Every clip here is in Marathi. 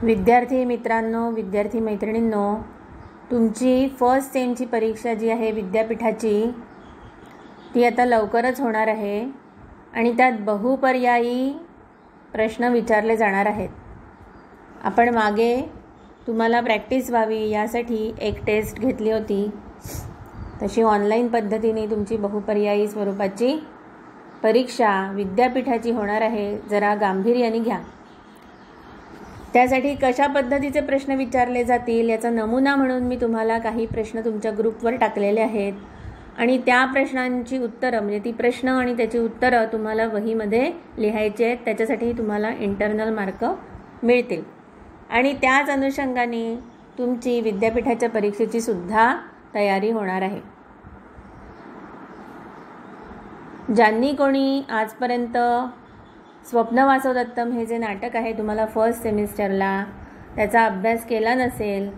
विद्यार्थी मित्रांनो, विद्यार्थी मैत्रिणींनो, तुमची फर्स्ट सेमची परीक्षा जी आहे विद्यापीठाची ती आता लवकरच होणार आहे आणि त्यात बहुपर्यायी प्रश्न विचारले जाणार आहेत. आपण मागे तुम्हाला प्रॅक्टिस व्हावी यासाठी एक टेस्ट घेतली होती. तशी ऑनलाईन पद्धतीने तुमची बहुपर्यायी स्वरूपाची परीक्षा विद्यापीठाची होणार आहे. जरा गांभीर्याने घ्या. त्यासाठी कशा पद्धतीचे प्रश्न विचारले जातील याचा नमुना म्हणून मी तुम्हाला काही प्रश्न तुमच्या ग्रुपवर टाकलेले आहेत आणि त्या प्रश्नांची उत्तरं म्हणजे ती प्रश्न आणि त्याची उत्तरं तुम्हाला वहीमध्ये लिहायची आहेत. त्याच्यासाठी तुम्हाला इंटरनल मार्क मिळतील आणि त्याच अनुषंगाने तुमची विद्यापीठाच्या परीक्षेची सुद्धा तयारी होणार आहे. ज्यांनी कोणी आजपर्यंत स्वप्न वासवदत्तम हे जे नाटक आहे तुम्हाला फर्स्ट सेमिस्टरला त्याचा अभ्यास केला नसेल,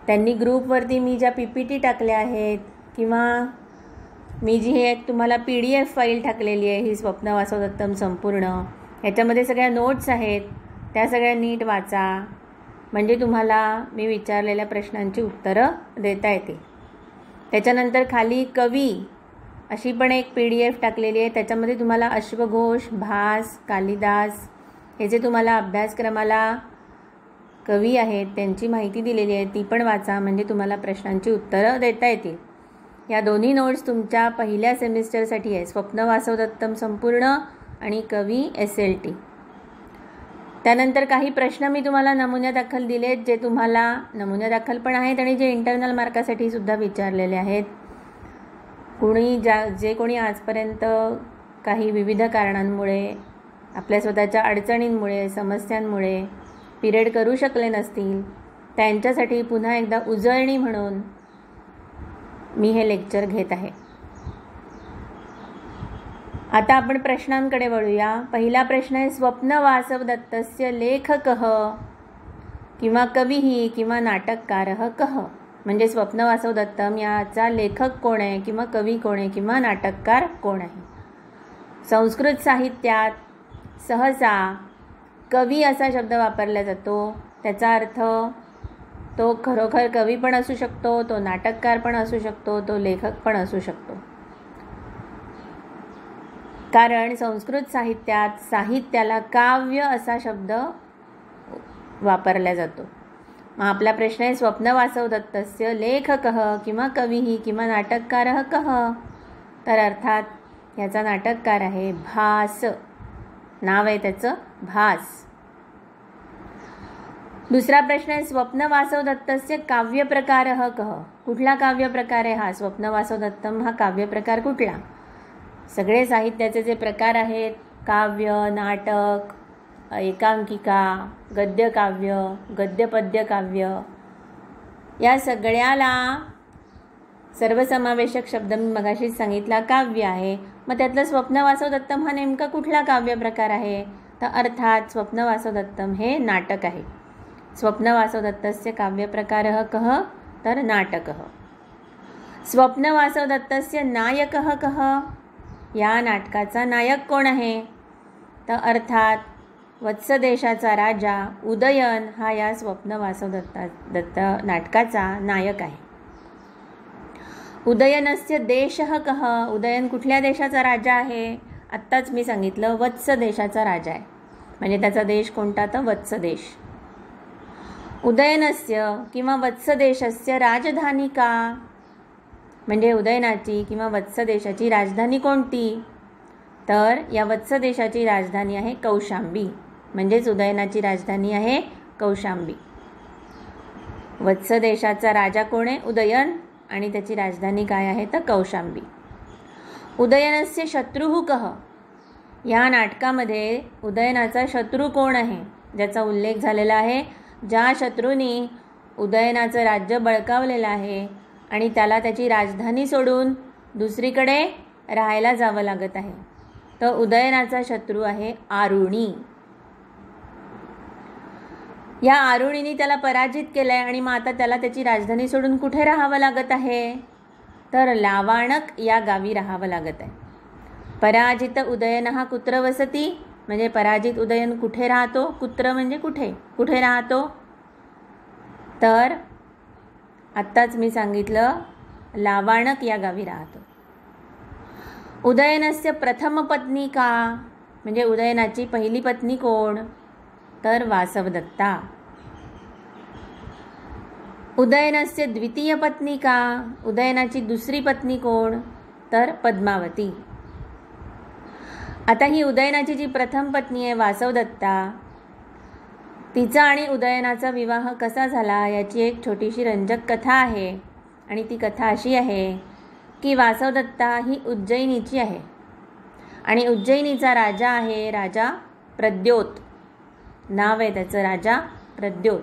त्यांनी ग्रुपवरती मी ज्या PPT टाकल्या आहेत किंवा मी जी हे एक तुम्हाला PDF फाईल टाकलेली आहे ही स्वप्न वासवदत्तम संपूर्ण, ह्याच्यामध्ये सगळ्या नोट्स आहेत, त्या सगळ्या नीट वाचा म्हणजे तुम्हाला मी विचारलेल्या प्रश्नांची उत्तरं देता येतील. त्याच्यानंतर खाली कवी अशी पण एक PDF टाकलेली आहे. त्याच्यामध्ये तुम्हाला अश्वघोष, भास, कालिदास हे जे तुम्हाला अभ्यासक्रमाला कवी आहेत त्यांची माहिती दिलेली आहे ती पण वाचा म्हणजे तुम्हाला प्रश्नांची उत्तरं देता येतील. या दोन्ही नोट्स तुमच्या पहिल्या सेमिस्टरसाठी आहे, स्वप्न वासवदत्तम संपूर्ण आणि कवी SLT. त्यानंतर काही प्रश्न मी तुम्हाला नमुन्यादाखल दिलेत जे तुम्हाला नमुन्यादाखल पण आहेत आणि जे इंटरनल मार्कासाठी सुद्धा विचारलेले आहेत. जे कोणी आजपर्यंत काही विविध कारणांमुळे आपल्या स्वतःच्या अडचणींमुळे समस्यांमुळे पिरियड करू शकले नसतील त्यांच्यासाठी पुन्हा एकदा उजळणी म्हणून मी हे लेक्चर घेत आहे. आता आपण प्रश्नांकडे वळूया. पहिला प्रश्न आहे, स्वप्न वासवदत्तस्य लेखकः किंवा कविः किंवा नाटककारः कः. म्हणजे स्वप्न वासवदत्तम याचा लेखक कोण आहे किंवा कवी कोण आहे किंवा नाटककार कोण आहे. संस्कृत साहित्यात सहसा कवी असा शब्द वापरला जातो. त्याचा अर्थ तो खरोखर कवी पण असू शकतो, तो नाटककार पण असू शकतो, तो लेखक पण असू शकतो. कारण संस्कृत साहित्यात साहित्याला काव्य असा शब्द वापरला जातो. मग आपला प्रश्न आहे, स्वप्न वासवदत्तस्य लेखकः किंवा कविः किंवा नाटककारः कः. तर अर्थात याचा नाटककार आहे भास. नाव आहे त्याचं भास. दुसरा प्रश्न आहे, स्वप्न वासवदत्तस्य काव्यप्रकारः कः. कुठला काव्यप्रकार आहे हा? स्वप्न वासवदत्तम हा काव्यप्रकार कुठला? सगळे साहित्याचे जे प्रकार आहेत, काव्य, नाटक, एकांकिका, गद्यकाव्य, गद्यपद्य काव्य, या सगळ्याला सर्वसमावेशक शब्द मी मगाशीच सांगितला काव्य आहे. मग त्यातलं स्वप्न वासवदत्तम हा नेमका कुठला काव्यप्रकार आहे? तर अर्थात स्वप्न वासवदत्तम हे नाटक आहे. स्वप्न वासवदत्तस्य काव्यप्रकारः कः. तर नाटकः. स्वप्न वासवदत्तस्य नायकः कः. या नाटकाचा नायक कोण आहे? तर अर्थात वत्सदेशाचा राजा उदयन हा या स्वप्न वासवदत्त नाटकाचा नायक आहे. उदयनस्य देशः कः. उदयन कुठल्या देशाचा राजा आहे? आत्ताच मी सांगितलं वत्स देशाचा राजा आहे म्हणजे त्याचा देश कोणता? तर वत्स देश. उदयनस्य किंवा वत्स देशस्य राजधानी का. म्हणजे उदयनाची किंवा वत्स देशाची राजधानी कोणती? तर या वत्स देशाची राजधानी आहे कौशांबी. म्हणजेच उदयनाची राजधानी आहे कौशांबी. वत्स देशाचा राजा कोण आहे? उदयन. आणि त्याची राजधानी काय आहे? तर कौशांबी. उदयनस्य शत्रुः कः. या नाटकामध्ये उदयनाचा शत्रू कोण आहे ज्याचा उल्लेख झालेला आहे? ज्या शत्रूंनी उदयनाचं राज्य बळकावलेलं आहे आणि त्याला त्याची राजधानी सोडून दुसरीकडे राहायला जावं लागत आहे. तर उदयनाचा शत्रू आहे आरुणी. या आरुणीने त्याला पराजित केलं आहे आणि मग आता त्याला त्याची राजधानी सोडून कुठे राहावं लागत आहे? तर लावाणक या गावी राहावं लागत आहे. पराजित उदयनः कुत्र वसति. म्हणजे पराजित उदयन कुठे राहतो? कुत्र म्हणजे कुठे, कुठे राहतो? तर आत्ताच मी सांगितलं, लावाणक या गावी राहतो. उदयनस्य प्रथम पत्नी का? म्हणजे उदयनाची पहिली पत्नी कोण? तर वासवदत्ता. उदयनस्य द्वितीय पत्नी का? उदयनाची दुसरी पत्नी कोण? तर पद्मावती. आता ही उदयनाची जी प्रथम पत्नी आहे वासवदत्ता, तिचा आणि उदयनाचा विवाह कसा झाला याची एक छोटीशी रंजक कथा आहे. आणि ती कथा अशी आहे की वासवदत्ता ही उज्जैनीची आहे आणि उज्जैनीचा राजा आहे राजा प्रद्योत. नाव आहे त्याचं राजा प्रद्योत.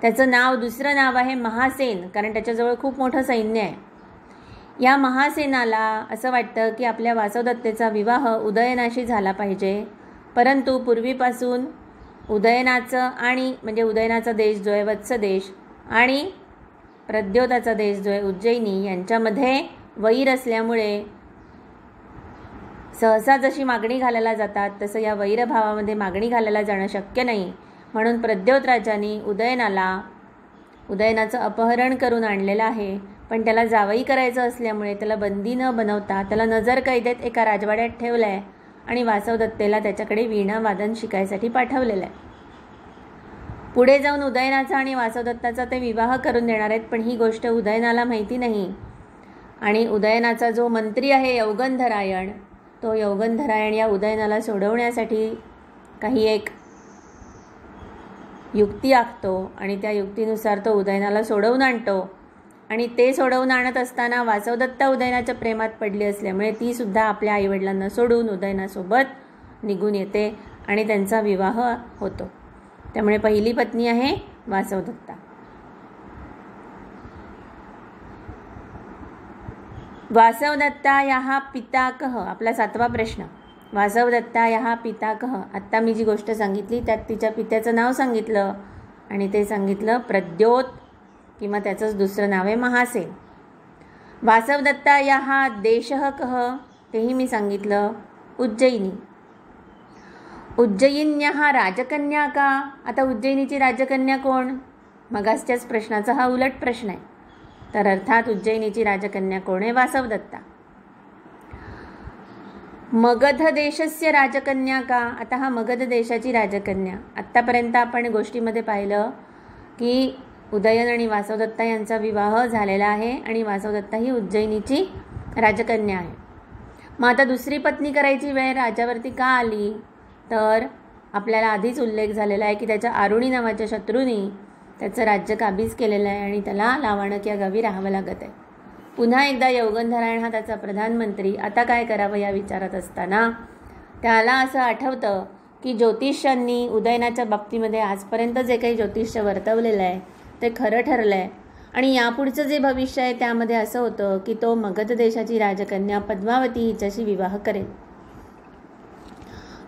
त्याचं दुसरं नाव आहे महासेन, कारण त्याच्याजवळ खूप मोठं सैन्य आहे. या महासेनाला असं वाटतं की आपल्या वासवदत्तेचा विवाह उदयनाशी झाला पाहिजे, परंतु पूर्वीपासून उदयनाचं आणि म्हणजे उदयनाचा देश जो आहे वत्स देश आणि प्रद्योताचा देश जो आहे उज्जैनी यांच्यामध्ये वैर असल्यामुळे सहसा जशी मागणी घालायला जातात तसं या वैरभावामध्ये मागणी घालायला जाणं शक्य नाही. म्हणून प्रद्योत राजांनी उदयनाचं अपहरण करून आणलेलं आहे, पण त्याला जावई करायचं असल्यामुळे त्याला बंदी न बनवता त्याला नजर कैदेत एका राजवाड्यात ठेवलं आहे आणि वासवदत्तेला त्याच्याकडे वीणा वादन शिकायसाठी पाठवलेलं आहे. पुढे जाऊन उदयनाचा आणि वासवदत्ताचा ते विवाह करून देणार आहेत, पण ही गोष्ट उदयनाला माहिती नाही. आणि उदयनाचा जो मंत्री आहे यौगंधरायण, तो यौगंधरायण या उदयनाला सोडवण्यासाठी काही एक युक्ती आखतो आणि त्या युक्तीनुसार तो उदयनाला सोडवून आणतो. आणि ते सोडवून आणत असताना वासवदत्ता उदयनाच्या प्रेमात पडली असल्यामुळे ती सुद्धा आपल्या आईवडिलांना सोडून उदयनासोबत निघून येते आणि त्यांचा विवाह होतो. त्यामुळे पहिली पत्नी आहे वासवदत्ता. वासवदत्ता याहा पिता कः? आपला 7वा प्रश्न. वासवदत्ता याहा पिता कः? आत्ता मी जी गोष्ट सांगितली त्यात तिच्या पित्याचं नाव सांगितलं आणि ते सांगितलं प्रद्योत, किंवा त्याचंच दुसरं नाव आहे महासेन. वासवदत्ता याहा देशः कः? तेही मी सांगितलं उज्जैनी. उज्जयिन्याहा राजकन्या का? आता उज्जैनीची राजकन्या कोण? मगासच्याच प्रश्नाचा हा उलट प्रश्न आहे. तर अर्थात उज्जैनीची राजकन्या कोण आहे? वासवदत्ता. मगध देशस्य राजकन्या का? आता हा मगध देशाची राजकन्या. आत्तापर्यंत आपण गोष्टीमध्ये पाहिलं की उदयन आणि वासवदत्ता यांचा विवाह झालेला आहे आणि वासवदत्ता ही उज्जैनीची राजकन्या आहे. मग आता दुसरी पत्नी करायची वेळ राजावरती का आली? तर आपल्याला आधीच उल्लेख झालेला आहे की त्याच्या आरुणी नावाच्या शत्रूंनी त्याचं राज्य काबीज केलेलं आहे आणि त्याला लावाणक या गावी राहावं लागत आहे. पुन्हा एकदा यौगंधरायण हा त्याचा प्रधानमंत्री आता काय करावं या विचारात असताना त्याला असं आठवतं की ज्योतिष्यांनी उदयनाच्या बाबतीमध्ये आजपर्यंत जे काही ज्योतिष्य वर्तवलेलं आहे ते खरं ठरलं आहे आणि यापुढचं जे भविष्य आहे त्यामध्ये असं होतं की तो मगध देशाची राजकन्या पद्मावती हिच्याशी विवाह करेल.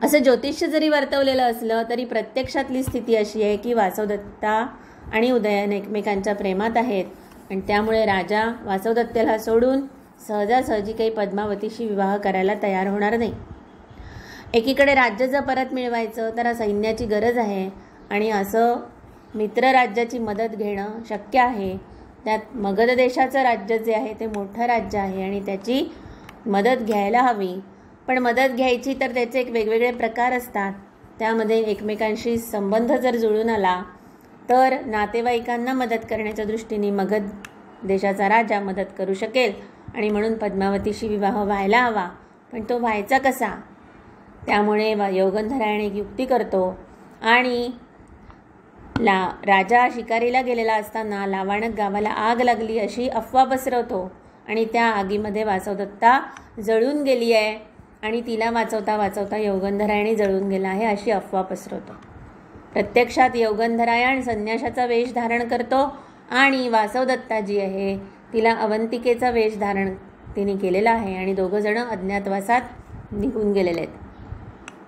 असं ज्योतिष्य जरी वर्तवलेलं असलं तरी प्रत्यक्षातली स्थिती अशी आहे की वासवदत्ता आणि उदयन एकमेकांच्या प्रेमात आहेत आणि त्यामुळे राजा वासवदत्तेला सोडून सहजासहजी काही पद्मावतीशी विवाह करायला तयार होणार नाही. एकीकडे राज्य जर परत मिळवायचं तर सैन्याची गरज आहे आणि असं मित्र राज्याची मदत घेणं शक्य आहे. त्यात मगध देशाचं राज्य जे आहे ते मोठं राज्य आहे आणि त्याची मदत घ्यायला हवी. पण मदत घ्यायची तर त्याचे एक वेगवेगळे प्रकार असतात. त्यामध्ये एकमेकांशी संबंध जर जुळून आला तर नातेवाईकांना मदत करण्याच्या दृष्टीने मगध देशाचा राजा मदत करू शकेल आणि म्हणून पद्मावतीशी विवाह व्हायला हवा. पण तो व्हायचा कसा? त्यामुळे यौगंधरायण एक युक्ती करतो आणि राजा शिकारीला गेलेला असताना लावाणक गावाला आग लागली अशी अफवा पसरवतो आणि त्या आगीमध्ये वासवदत्ता जळून गेली आहे आणि तिला वाचवता वाचवता यौगंधरायणी जळून गेला आहे अशी अफवा पसरवतो. प्रत्यक्षात यौगंधरायण संन्याशाचा वेश धारण करतो आणि वासवदत्ता जी आहे तिला अवंतिकेचा वेश धारण तिने केलेला आहे आणि दोघं जण अज्ञातवासात निघून गेलेले आहेत.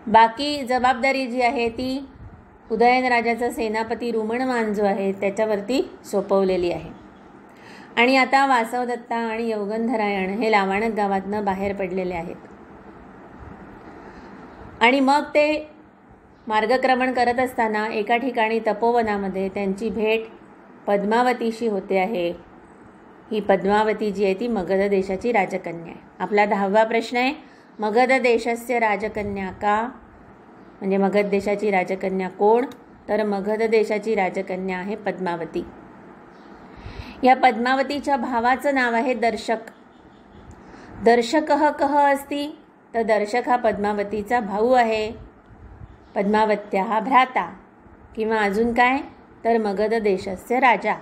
बाकी जबाबदारी जी आहे ती उदयनराजाचा सेनापती रुमणमान जो आहे त्याच्यावरती सोपवलेली आहे. आणि आता वासवदत्ता आणि यौगंधरायण हे लावाणक गावातनं बाहेर पडलेले आहेत. आणि मग ते मार्गक्रमण करत असताना एका ठिकाणी तपोवनामध्ये त्यांची भेट पद्मावतीशी होते आहे. ही पद्मावती जी आहे ती मगध देशाची राजकन्या आहे. आपला 10वा प्रश्न आहे, मगध देशस्य राजकन्या का? म्हणजे मगध देशाची राजकन्या कोण? तर मगध देशाची राजकन्या आहे पद्मावती. या पद्मावतीच्या भावाचं नाव आहे दर्शक. दर्शकः कः अस्ति? तर दर्शक हा पद्मावतीचा भाऊ आहे. पद्मावत्याः भ्राता किंवा अजून काय? तर मगध देशस्य राजा.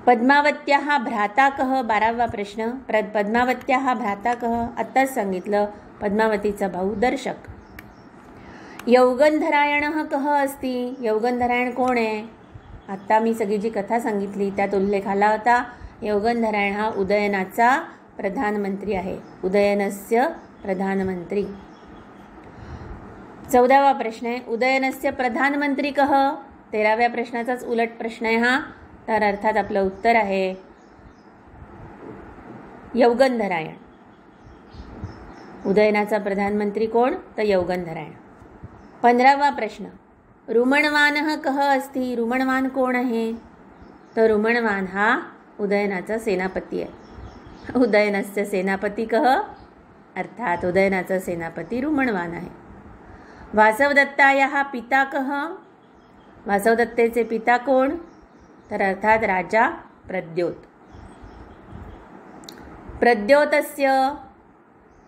पद्मावत्याः भ्राता कः? 12वा प्रश्न, पद्मावत्याः भ्राता कः? आत्ताच सांगितलं, पद्मावतीचा भाऊ दर्शक. यौगंधरायणः कः अस्ति? यौगंधरायण कोण आहे? आत्ता मी सगळी जी कथा सांगितली त्यात उल्लेख आला होता. यौगंधरायण हा उदयनाचा प्रधानमंत्री आहे. उदयनस्य प्रधानमंत्री. 14वा प्रश्न आहे, उदयनस्य प्रधानमंत्री कः? 13व्या प्रश्नाचाच उलट प्रश्न आहे हा. तर अर्थात आपलं उत्तर आहे यौगंधरायण. उदयनाचा प्रधानमंत्री कोण? तर यौगंधरायण. 15वा प्रश्न, रुमणवानः कः अस्ति? रुमणवान कोण आहे? तर रुमणवान हा उदयनाचा सेनापती आहे. उदयनस्य सेनापती कः? अर्थात उदयनाचा सेनापती रुमणवान आहे. वासवदत्तायाः पिता कः? वासवदत्तेचे पिता कोण? तर अर्थात राजा प्रद्योत. प्रद्योतस्य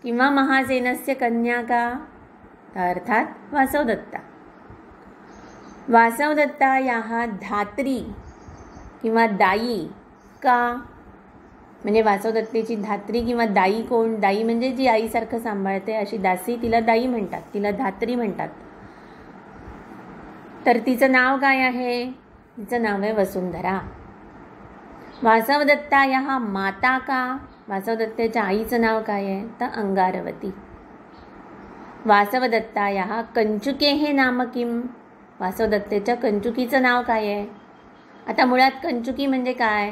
किंवा महासेनस्य कन्या का? तर अर्थात वासवदत्ता. वासवदत्तायाः धात्री किंवा दाई का? म्हणजे वासवदत्तेची धात्री किंवा दाई कोण? दाई म्हणजे जी आईसारखं सांभाळते अशी दासी, तिला दाई म्हणतात, तिला धात्री म्हणतात. तर तिचं नाव काय आहे? तिचं नाव आहे वसुंधरा. वासवदत्तायाः माता का? वासवदत्तेच्या आईचं नाव काय आहे? तर अंगारवती. वासवदत्तायाः कंचुकेः नाम किम? वासवदत्तेच्या कंचुकीचं नाव काय आहे? आता मुळात कंचुकी म्हणजे काय?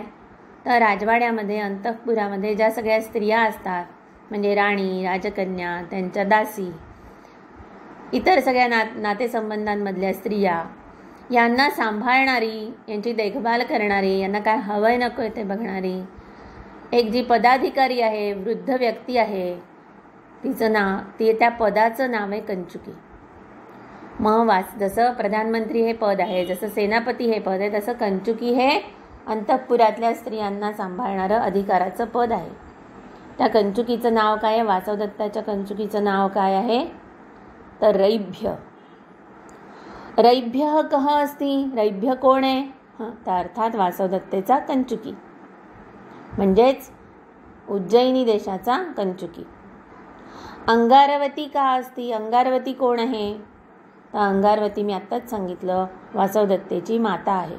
तर राजवाड्यामध्ये, अंतःपुरामध्ये ज्या सगळ्या स्त्रिया असतात, म्हणजे राणी, राजकन्या, त्यांच्या दासी, इतर सगळ्या नातेसंबंधांमधल्या स्त्रिया, यांना सांभाळणारी, यांची देखभाल करणारी, यांना काय हवंय नको ते बघणारी एक जी पदाधिकारी आहे, वृद्ध व्यक्ती आहे, तिचं नाव, त्या पदाचं नाव आहे कंचुकी. मग जसं प्रधानमंत्री हे पद आहे, जसं सेनापती हे पद आहे, तसं कंचुकी हे अंतःपुरातल्या स्त्रियांना सांभाळणारं अधिकाराचं पद आहे. त्या कंचुकीचं नाव काय आहे? वासवदत्ताच्या कंचुकीचं नाव काय आहे? तर रैभ्य. रैभ्यः कः अस्ति? रैभ्य कोण आहे? तर अर्थात वासवदत्तेचा कंचुकी, म्हणजेच उज्जैनी देशाचा कंचुकी. अंगारवती का अस्ति? अंगारवती कोण आहे? तर अंगारवती मी आत्ताच सांगितलं, वासवदत्तेची माता आहे.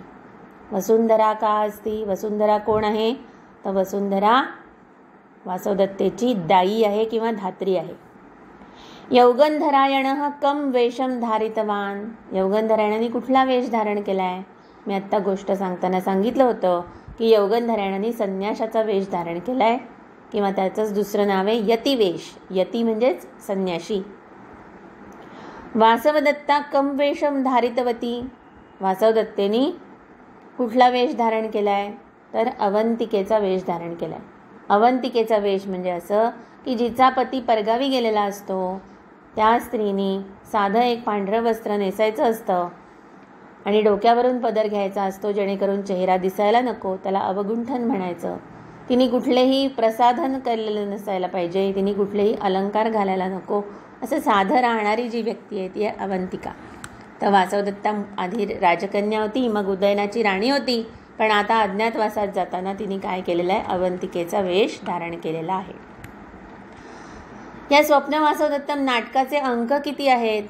वसुंधरा का अस्ति? वसुंधरा कोण आहे? तर वसुंधरा वासवदत्तेची दाई आहे किंवा धात्री आहे. यौगंधरायणः कम वेशम धारितवान? यौगंधरायणाने कुठला वेश धारण केला आहे? मी आत्ता गोष्ट सांगताना सांगितलं होतं की यौगंधरायणाने संन्याशाचा वेश धारण केला आहे, किंवा त्याचंच दुसरं नाव आहे यतिवेश. यती म्हणजेच संन्याशी. वासवदत्ता कम वेशम धारितवती? वासवदत्तेनी कुठला वेश धारण केला आहे? तर अवंतिकेचा वेश धारण केला आहे. अवंतिकेचा वेश म्हणजे असं की जिचा पती परगावी गेलेला असतो त्या स्त्रीनी साधं एक पांढरं वस्त्र नेसायचं असतं आणि डोक्यावरून पदर घ्यायचा असतो, जेणेकरून चेहरा दिसायला नको, त्याला अवगुंठन म्हणायचं. तिने कुठलेही प्रसाधन केलेलं नसायला पाहिजे, तिने कुठलेही अलंकार घालायला नको, असं साधं राहणारी जी व्यक्ती आहे ती आहे अवंतिका. तर वासवदत्ता आधी राजकन्या होती, मग उदयनाची राणी होती, पण आता अज्ञातवासात जाताना तिने काय केलेलं आहे? अवंतिकेचा वेश धारण केलेला आहे. या स्वप्न वासवदत्तम नाटकाचे अंक किती आहेत?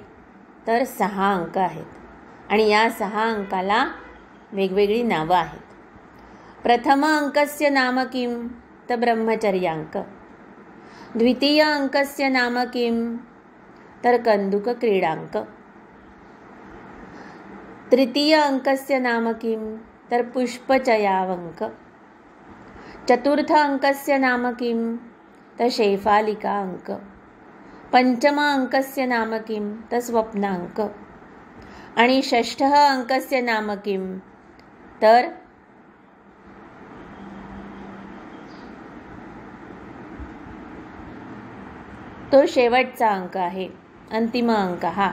तर 6 अंक आहेत, आणि या 6 अंकाला वेगवेगळी नावं आहेत. प्रथम अंकस्य नाम किम? तर ब्रह्मचर्यांक. द्वितीय अंकस्य नाम किम? तर कंदुक क्रीडांक. तृतीय अंकस्य नाम किम? तर पुष्पचयावंक. चतुर्थ अंकस्य नाम किम? तर शेफालिका अंक. पंचम अंकस्य नाम किं तर स्वप्नांक आणि षष्ठः अंकस्य नाम किं तर तो शेवटचा अंक आहे, अंतिम अंक हा.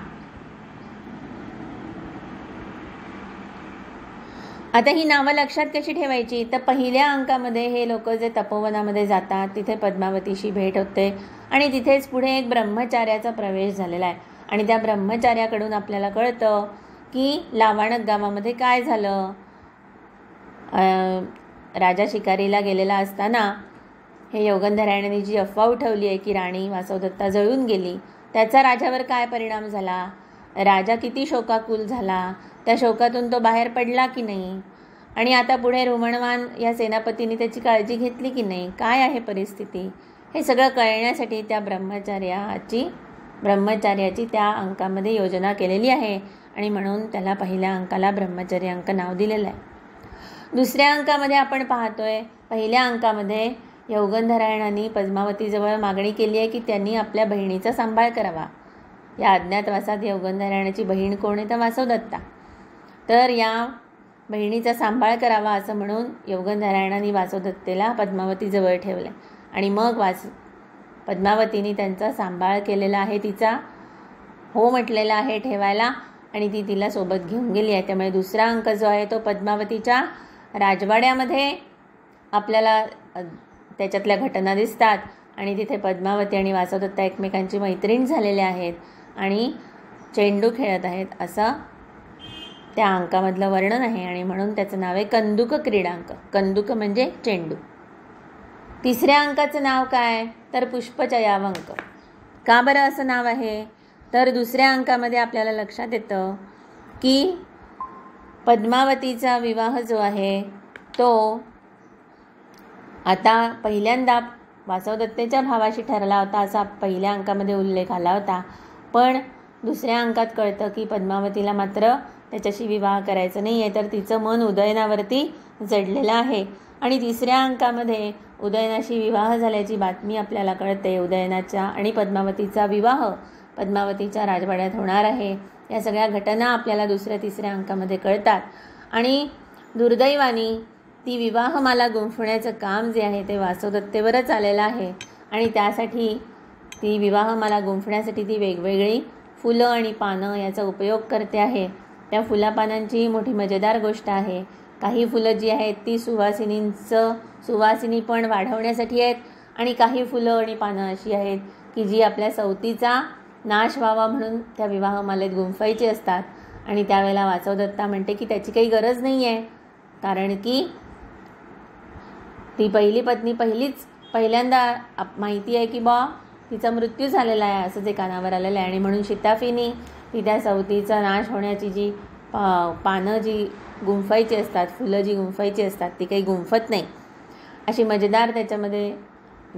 आता ही नावं लक्षात कशी ठेवायची तर पहिल्या अंकामध्ये हे लोक जे तपोवनामध्ये जातात तिथे पद्मावतीशी भेट होते आणि तिथेच पुढे एक ब्रह्मचार्याचा प्रवेश झालेला आहे आणि त्या ब्रह्मचार्याकडून आपल्याला कळतं की लावाणक गावामध्ये काय झालं. राजा शिकारीला गेलेला असताना हे योगंधरायणाने जी अफवा उठवली आहे की राणी वासवदत्ता जळून गेली, त्याचा राजावर काय परिणाम झाला, राजा किती शोकाकुल झाला, त्या शोकातून तो बाहेर पडला की नाही आणि आता पुढे रोमणवान या सेनापतींनी त्याची काळजी घेतली की नाही, काय आहे परिस्थिती, हे सगळं कळण्यासाठी त्या ब्रह्मचार्याची त्या अंकामध्ये योजना केलेली आहे आणि म्हणून त्याला पहिल्या अंकाला ब्रह्मचर्य अंक नाव दिलेलं आहे. दुसऱ्या अंकामध्ये आपण पाहतोय पहिल्या अंकामध्ये योगंधरायणाने पद्मावतीजवळ मागणी केली आहे की त्यांनी आपल्या बहिणीचा सांभाळ करावा. या अज्ञातवासात योगंधरायणाची बहीण कोण आहे तर वासवदत्ता. तर या बहिणीचा सांभाळ करावा असं म्हणून योगंधरायणाने वासवदत्तेला पद्मावतीजवळ ठेवले आणि मग पद्मावतीने त्यांचा सांभाळ केलेला आहे, तिचा हो म्हटलेला आहे ठेवायला आणि ती तिला सोबत घेऊन गेली आहे. त्यामुळे दुसरा अंक जो आहे तो पद्मावतीच्या राजवाड्यामध्ये आपल्याला त्याच्यातल्या घटना दिसतात आणि तिथे पद्मावती आणि वासवदत्ता एकमेकांची मैत्रीण झालेले आहेत आणि चेंडू खेळत आहेत असं त्या अंकामधलं वर्णन आहे आणि म्हणून त्याचं नाव आहे कंदुक क्रीडांक. कंदुक म्हणजे चेंडू. तिसऱ्या अंकाचं नाव काय तर पुष्पचयावंक. का बरं असं नाव आहे तर दुसऱ्या अंकामध्ये आपल्याला लक्षात येतं की पद्मावतीचा विवाह जो आहे तो आता पहिल्यांदा वासवदत्तेच्या भावाशी ठरला होता असा पहिल्या अंकामध्ये उल्लेख आला होता, पण दुसऱ्या अंकात कळतं की पद्मावतीला मात्र त्याच्याशी विवाह करायचा नाही आहे तर तिचं मन उदयनावरती जडलेलं आहे आणि तिसऱ्या अंकामध्ये उदयनाशी विवाह झाल्याची बातमी आपल्याला कळते. उदयनाचा आणि पद्मावतीचा विवाह पद्मावतीच्या राजवाड्यात होणार आहे. या सगळ्या घटना आपल्याला दुसऱ्या तिसऱ्या अंकामध्ये कळतात आणि दुर्दैवाने ती विवाहमाला गुंफण्याचं काम जे आहे ते वासवदत्तेवरच आलेलं आहे आणि त्यासाठी ती विवाहमाला गुंफण्यासाठी ती वेगवेगळी फुलं आणि पानं याचा उपयोग करते आहे. त्या फुलापानांची मोठी मजेदार गोष्ट आहे. काही फुलं जी आहेत ती सुवासिनी पण वाढवण्यासाठी आहेत आणि काही फुलं आणि पानं अशी आहेत की जी आपल्या सवतीचा नाश व्हावा म्हणून त्या विवाहमालेत गुंफायची असतात आणि त्यावेळेला वासवदत्ता म्हणते की त्याची काही गरज नाही आहे कारण की ती पहिली पत्नी पहिल्यांदा माहिती आहे की तिचा मृत्यू झालेला आहे असं जे कानावर आलेलं आहे आणि म्हणून शिताफीनी ती त्या सवतीचा नाश होण्याची जी पानं जी गुंफायची असतात, फुलं जी गुंफायची असतात ती काही गुंफत नाही. अशी मजेदार त्याच्यामध्ये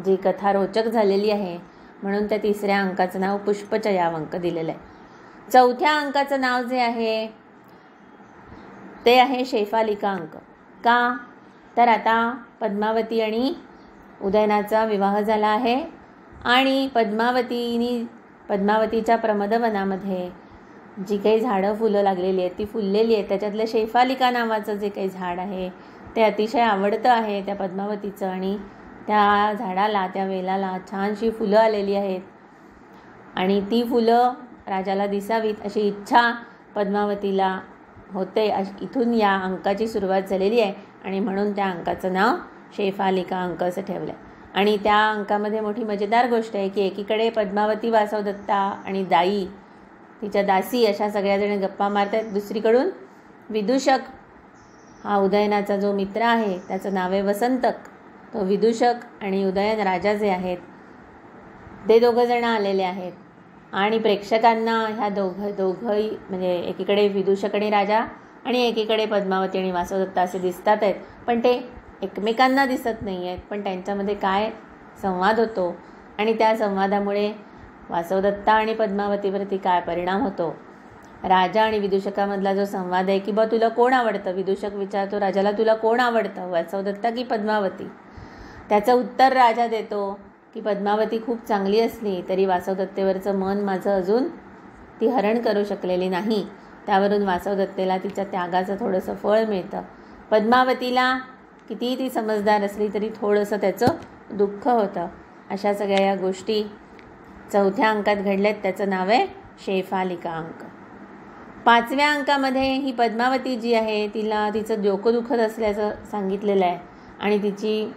जी कथा रोचक झालेली आहे म्हणून त्या तिसऱ्या अंकाचं नाव पुष्पचयावंक दिलेलं आहे. चौथ्या अंकाचं नाव जे आहे ते आहे शैफालिका अंक. का तर आता पद्मावती आणि उदयनाचा विवाह झाला आहे आणि पद्मावतीच्या प्रमदवनामध्ये जी काही झाडं फुलं लागलेली आहेत ती फुललेली आहेत. त्याच्यातलं शैफालिका नावाचं जे काही झाड आहे ते अतिशय आवडतं आहे त्या पद्मावतीचं आणि त्या झाडाला त्या वेलाला छानशी फुलं आलेली आहेत आणि ती फुलं राजाला दिसावीत अशी इच्छा पद्मावतीला होते. इथून या अंकाची सुरुवात झालेली आहे आणि म्हणून त्या अंकाचं नाव शैफालिका अंक असं ठेवलं आहे. आणि त्या अंकामध्ये मोठी मजेदार गोष्ट आहे की एकीकडे पद्मावती, वासवदत्ता आणि दाई तिच्या दासी अशा सगळ्याजण गप्पा मारत आहेत. दुसरीकडून विदूषक हा उदयनाचा जो मित्र आहे त्याचं नाव आहे वसंतक. तो विदूषक आणि उदयन राजा जे आहेत ते दोघंजण आलेले आहेत आणि प्रेक्षकांना ह्या दोघंही म्हणजे एकीकडे विदूषक आणि राजा आणि एकीकडे पद्मावती आणि वासवदत्ता असे दिसतात आहेत, पण ते एकमेकांना दिसत नाही आहेत. पण त्यांच्यामध्ये काय संवाद होतो आणि त्या संवादामुळे वासवदत्ता आणि पद्मावतीवरती काय परिणाम होतो. राजा आणि विदूषकामधला जो संवाद आहे की तुला कोण आवडतं, विदूषक विचारतो राजाला तुला कोण आवडतं, वासवदत्ता की पद्मावती. त्याचं उत्तर राजा देतो की पद्मावती खूप चांगली असली तरी वासवदत्तेवरचं मन माझं अजून ती हरण करू शकलेली नाही. त्यावरून वासवदत्तेला तिच्या त्यागाचं थोडंसं फळ मिळतं. पद्मावतीला कितीही ती समजदार असली तरी थोडंसं त्याचं दुःख होतं. अशा सगळ्या या गोष्टी 4थ्या अंकात घडल्यात. त्याचं नाव आहे शेफालिका अंक. 5व्या अंकामध्ये ही पद्मावती जी आहे तिला तिचं डोकं दुखत असल्याचं सांगितलेलं आहे आणि तिची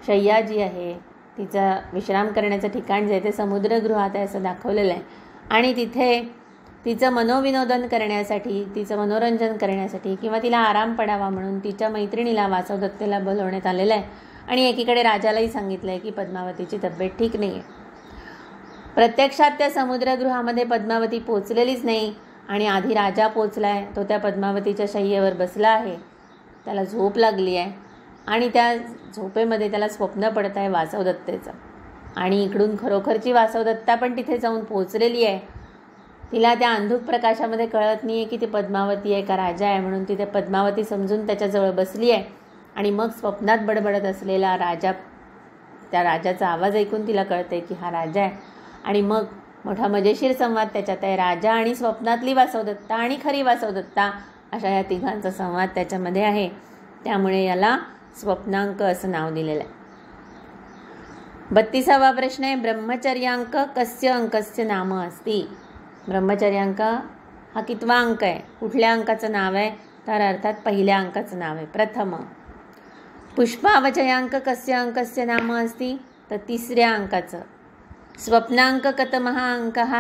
शय्या जी आहे, तिचा विश्राम करण्याचं ठिकाण जे आहे ते समुद्रगृहात आहे असं दाखवलेलं आहे. आणि तिथे तिचं मनोविनोदन करण्यासाठी, तिचं मनोरंजन करण्यासाठी किंवा तिला आराम पडावा म्हणून तिच्या मैत्रिणीला वासवदत्तेला बोलवण्यात आलेलं आहे. आणि एकीकडे राजालाही सांगितलं आहे की पद्मावतीची तब्येत ठीक नाही आहे. प्रत्यक्षात त्या समुद्रगृहामध्ये पद्मावती पोचलेलीच नाही आणि आधी राजा पोचला आहे. तो त्या पद्मावतीच्या शय्येवर बसला आहे, त्याला झोप लागली आहे आणि त्या झोपेमध्ये त्याला स्वप्न पडत आहे वासवदत्तेचं. आणि इकडून खरोखरची वासवदत्ता पण तिथे जाऊन पोचलेली आहे. तिला त्या अंधुक प्रकाशामध्ये कळत नाही आहे की ती पद्मावती आहे का राजा आहे म्हणून. तिथे पद्मावती समजून त्याच्याजवळ बसली आहे आणि मग स्वप्नात बडबडत असलेला राजा, त्या राजाचा आवाज ऐकून तिला कळतं आहे की हा राजा आहे. आणि मग मोठा मजेशीर संवाद त्याच्यात आहे. राजा आणि स्वप्नातली वासवदत्ता आणि खरी वासवदत्ता अशा या तिघांचा संवाद त्याच्यामध्ये आहे. त्यामुळे याला स्वप्नांक असं नाव दिलेलं आहे. 32वा प्रश्न आहे, ब्रह्मचर्यांक कस्य अंकस्य नाम अस्ति. ब्रह्मचर्यांक हा कितवा अंक आहे, कुठल्या अंकाचं नाव आहे, तर अर्थात पहिल्या अंकाचं नाव आहे, प्रथम. पुष्पावचयांक कस्य अंकस्य नाम अस्ति, तर 3ऱ्या अंकाचं. स्वप्नांक कतमः अंकः,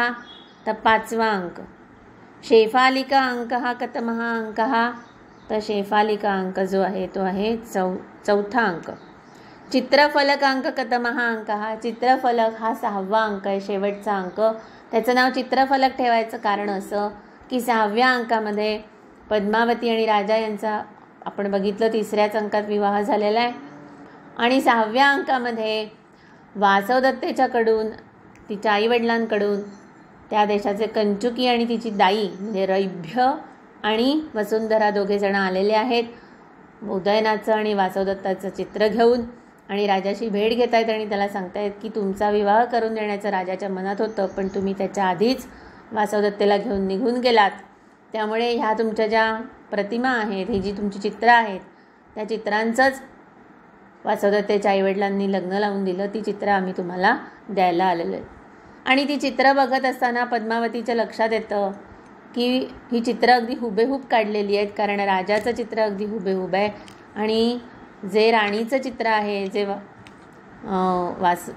तर 5वा अंक. शेफालिका अंकः कतमः अंकः, तर शेफालिका अंक जो आहे तो आहे 4था अंक. चित्रफलकांक कतमः अंकः, चित्रफलक हा 6वा अंक आहे, शेवटचा अंक. त्याचं नाव चित्रफलक ठेवायचं कारण असं की 6व्या अंकामध्ये पद्मावती आणि राजा यांचा आपण बघितलं 3ऱ्याच अंकात विवाह झालेला आहे. आणि 6व्या अंकामध्ये वासवदत्तेच्याकडून, तिच्या आईवडिलांकडून त्या देशाचे कंचुकी आणि तिची दाई म्हणजे रैभ्य आणि वसुंधरा दोघेजण आलेले आहेत उदयनाचं आणि वासवदत्ताचं चित्र घेऊन आणि राजाशी भेट घेत आहेत आणि त्याला सांगतायत की तुमचा विवाह करून देण्याचं राजाच्या मनात होतं, पण तुम्ही त्याच्या आधीच वासवदत्तेला घेऊन निघून गेलात. त्यामुळे ह्या तुमच्या ज्या प्रतिमा आहेत, ही जी तुमची चित्र आहेत, त्या चित्रांचंच वासवदत्तेच्या आईवडिलांनी लग्न लावून दिलं. ती चित्र आम्ही तुम्हाला द्यायला आलेलो आहे. आणि ती चित्र बघत असताना पद्मावतीच्या लक्षात येतं की ही चित्र अगदी हुबेहूब काढलेली आहेत, कारण राजाचं चित्र अगदी हुबेहूब आहे आणि जे राणीचं चित्र आहे, जे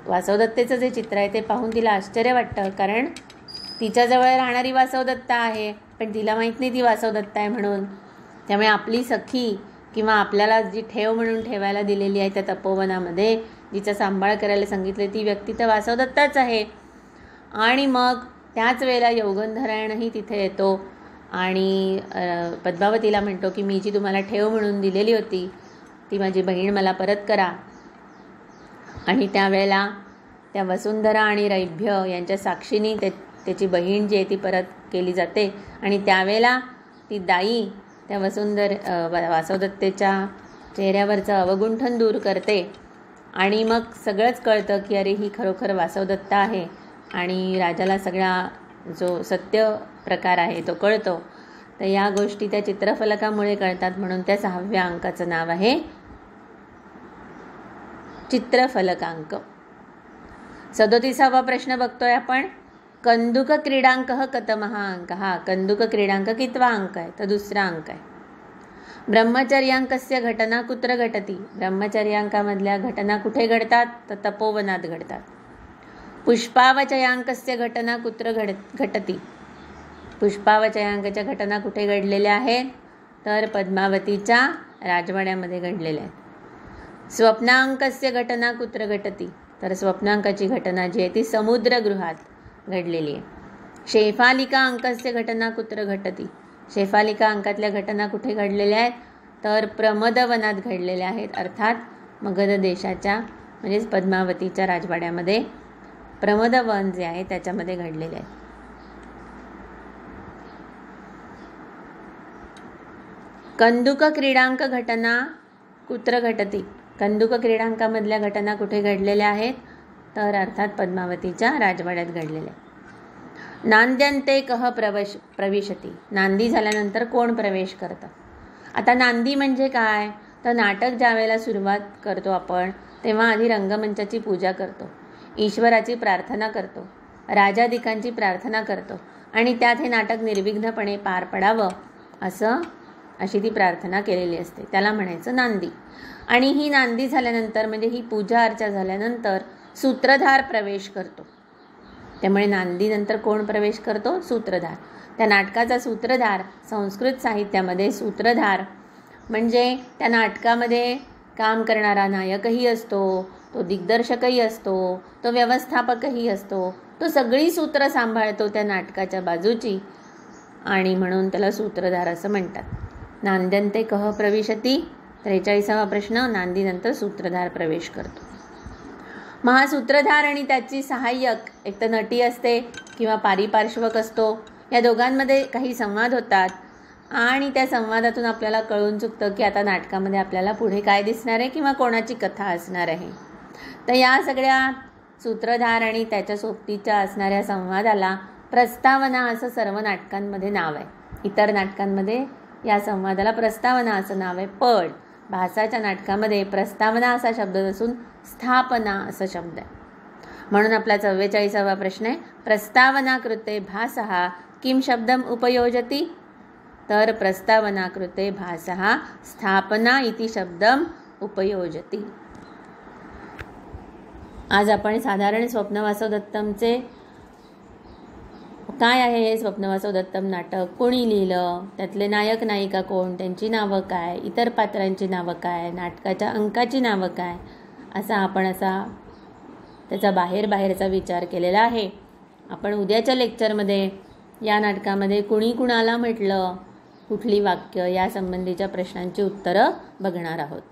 वासवदत्तेचं जे चित्र आहे ते पाहून तिला आश्चर्य वाटतं, कारण तिच्याजवळ राहणारी वासवदत्ता आहे पण तिला माहीत नाही ती वासवदत्ता आहे म्हणून. त्यामुळे आपली सखी किंवा आपल्याला जी ठेव म्हणून ठेवायला दिलेली आहे त्या तपोवनामध्ये, जिचा सांभाळ करायला सांगितले, ती व्यक्ती तर वासवदत्ताच आहे. आणि मग त्याच वेळेला यौगंधरायणही तिथे येतो आणि पद्मावतीला म्हणतो की मी जी तुम्हाला ठेव म्हणून दिलेली होती ती माझी बहीण मला परत करा. आणि त्यावेळेला त्या वसुंधरा आणि रैभ्य यांच्या साक्षीने त्याची बहीण जी आहे ती परत केली जाते. आणि त्यावेळेला ती दाई त्या वासवदत्तेच्या चेहऱ्यावरचं अवगुंठन दूर करते आणि मग सगळंच कळतं की अरे ही खरोखर वासवदत्ता आहे आणि राजाला सगळा जो सत्य प्रकार आहे तो कळतो. तर या गोष्टी त्या चित्रफलकामुळे कळतात, म्हणून त्या 6व्या अंकाचं नाव आहे चित्रफलकांक. 37वा प्रश्न बघतोय आपण, कंदुक क्रीडांक कतमः अंकः. कंदुक क्रीडांक कितवा अंक आहे, तर 2रा अंक आहे. ब्रह्मचर्यांकस्य घटना कुत्र घटती. ब्रह्मचर्यांकामधल्या घटना कुठे घडतात, तर तपोवनात घडतात. पुष्पावचयांकस्य घटना कुत्र घटती. पुष्पावचयांकाच्या घटना कुठे घडलेल्या आहेत, तर पद्मावतीच्या राजवाड्यामध्ये घडलेल्या आहेत. स्वप्नांकस्य घटना कुत्र घटती. तर स्वप्नांकाची घटना जी आहे ती समुद्रगृहात घडलेली आहे. शेफालिका अंकस्य घटना कुत्र घटती. शेफालिका अंकातल्या घटना कुठे घडलेल्या आहेत, तर प्रमदवनात घडलेल्या आहेत, अर्थात मगध देशाच्या म्हणजेच पद्मावतीच्या राजवाड्यामध्ये प्रमदवन जे आहे त्याच्यामध्ये घडलेले आहेत. कंदुक क्रीडांक घटना कुत्र घटती. कंदुक क्रीडांकामधल्या घटना कुठे घडलेल्या आहेत, तर अर्थात पद्मावतीच्या राजवाड्यात घडलेले. नांद्यन्ते कह प्रविशती. नांदी झाल्यानंतर कोण प्रवेश करतं? आता नांदी म्हणजे काय? तर नाटक ज्या वेळेला सुरुवात करतो आपण तेव्हा आधी रंगमंचाची पूजा करतो, ईश्वराची प्रार्थना करतो, राजाधिकांची प्रार्थना करतो आणि त्यात हे नाटक निर्विघ्नपणे पार पडावं अशी ती प्रार्थना केलेली असते. त्याला म्हणायचं नांदी. आणि ही नांदी झाल्यानंतर म्हणजे ही पूजा अर्चा झाल्यानंतर सूत्रधार प्रवेश करतो. त्यामुळे नांदीनंतर कोण प्रवेश करतो? सूत्रधार. त्या नाटकाचा सूत्रधार संस्कृत साहित्यामध्ये सूत्रधार म्हणजे त्या नाटकामध्ये काम करणारा नायकही असतो, तो दिग्दर्शकही असतो, तो व्यवस्थापकही असतो, तो सगळी सूत्र सांभाळतो त्या नाटकाच्या बाजूची आणि म्हणून त्याला सूत्रधार असं म्हणतात. नांद्यन्ते कह प्रविशती. 43वा प्रश्न. नांदीनंतर सूत्रधार प्रवेश करतो. महासूत्रधार आणि त्याची सहाय्यक एक तर नटी असते किंवा पारिपार्श्वक असतो. या दोघांमध्ये काही संवाद होतात आणि त्या संवादातून आपल्याला कळून चुकतं की आता नाटकामध्ये आपल्याला पुढे काय दिसणार आहे किंवा कोणाची कथा असणार आहे. तर या सगळ्या सूत्रधार आणि त्याच्या सोबतीच्या असणाऱ्या संवादाला प्रस्तावना असं सर्व नाटकांमध्ये नाव आहे. इतर नाटकांमध्ये या संवादाला प्रस्तावना असं नाव आहे. पण भासाच्या नाटकामध्ये प्रस्तावना असा शब्द नसून स्थापना असा शब्द आहे. म्हणून आपला 44वा प्रश्न आहे. प्रस्तावना कृते भासः किम शब्दम उपयोजती. तर प्रस्तावना कृते भासः स्थापना इति शब्दम उपयोजती. आज आपण साधारण स्वप्नवासव दत्तमचे काय आहे हे स्वप्नवासव दत्तम नाटक, कोणी लिहिलं, त्यातले नायक नायिका कोण, त्यांची नावं काय, इतर पात्रांची नावं काय, नाटकाच्या अंकाची नावं काय, आपण त्याचा बाहेरचा विचार केलेला आहे. आपण उद्याच्या लेक्चरमध्ये या नाटकामध्ये कुणी कुणाला म्हटलं, कुठली वाक्य, या संबंधीच्या प्रश्नांची उत्तरं बघणार आहोत.